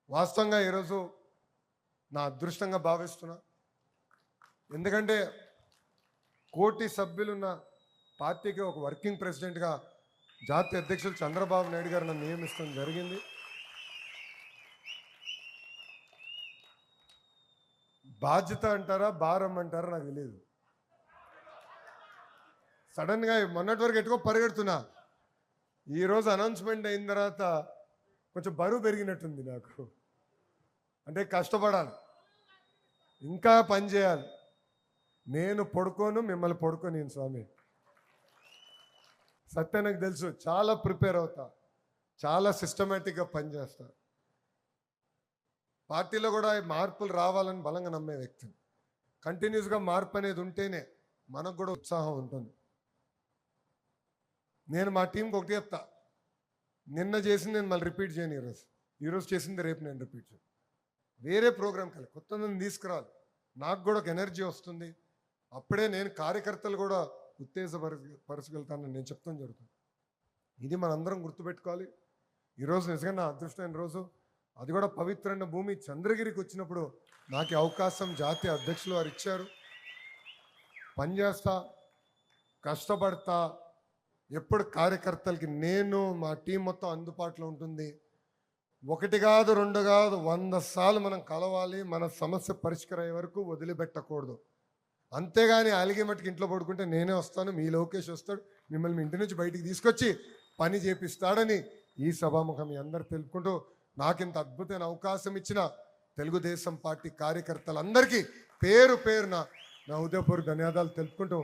వాస్తవంగా ఈరోజు నా అదృష్టంగా భావిస్తున్నా. ఎందుకంటే కోటి సభ్యులున్న పార్టీకి ఒక వర్కింగ్ ప్రెసిడెంట్గా జాతీయ అధ్యక్షులు చంద్రబాబు నాయుడు గారు నన్ను నియమించడం జరిగింది. బాధ్యత అంటారా భారం అంటారా నాకు తెలియదు. సడన్గా మొన్నటి వరకు ఎట్టుకో పరిగెడుతున్నా. ఈరోజు అనౌన్స్మెంట్ అయిన తర్వాత కొంచెం బరువు పెరిగినట్టుంది నాకు. అంటే కష్టపడాలి, ఇంకా పని చేయాలి. నేను పడుకోను, మిమ్మల్ని పడుకోని స్వామి. సత్య నాకు తెలుసు, చాలా ప్రిపేర్ అవుతా, చాలా సిస్టమేటిక్గా పనిచేస్తా. పార్టీలో కూడా మార్పులు రావాలని బలంగా నమ్మే వ్యక్తిని. కంటిన్యూస్గా మార్పు అనేది ఉంటేనే మనకు కూడా ఉత్సాహం ఉంటుంది. నేను మా టీంకి ఒకటి చెప్తా, నిన్న చేసింది నేను మళ్ళీ రిపీట్ చేయను. ఈరోజు చేసింది రేపు నేను రిపీట్ చేయను. వేరే ప్రోగ్రామ్కి వెళ్ళి కొత్తదని తీసుకురాలి. నాకు కూడా ఒక ఎనర్జీ వస్తుంది. అప్పుడే నేను కార్యకర్తలు కూడా ఉత్తేజపరచగలుగుతానని నేను చెప్తాం జరుగుతుంది. ఇది మనందరం గుర్తుపెట్టుకోవాలి. ఈరోజు నిజంగా నా అదృష్టమైన రోజు. అది కూడా పవిత్రమైన భూమి చంద్రగిరికి వచ్చినప్పుడు నాకు అవకాశం జాతీయ అధ్యక్షులు వారు ఇచ్చారు. పనిచేస్తా, కష్టపడతా. ఎప్పుడు కార్యకర్తలకి నేను మా టీం మొత్తం అందుబాటులో ఉంటుంది. ఒకటి కాదు, రెండు కాదు, 100 సార్లు మనం కలవాలి. మన సమస్య పరిష్కారం అయ్యే వరకు వదిలిపెట్టకూడదు. అంతేగాని అలిగే మట్టుకు ఇంట్లో పడుకుంటే నేనే వస్తాను, మీ లోకేష్ వస్తాడు, మిమ్మల్ని మీ ఇంటి నుంచి బయటికి తీసుకొచ్చి పని చేపిస్తాడని ఈ సభాముఖం మీ అందరు తెలుపుకుంటూ, నాకింత అద్భుతమైన అవకాశం ఇచ్చిన తెలుగుదేశం పార్టీ కార్యకర్తలందరికీ పేరు పేరున నా హృదయపూర్వక ధన్యవాదాలు తెలుపుకుంటూ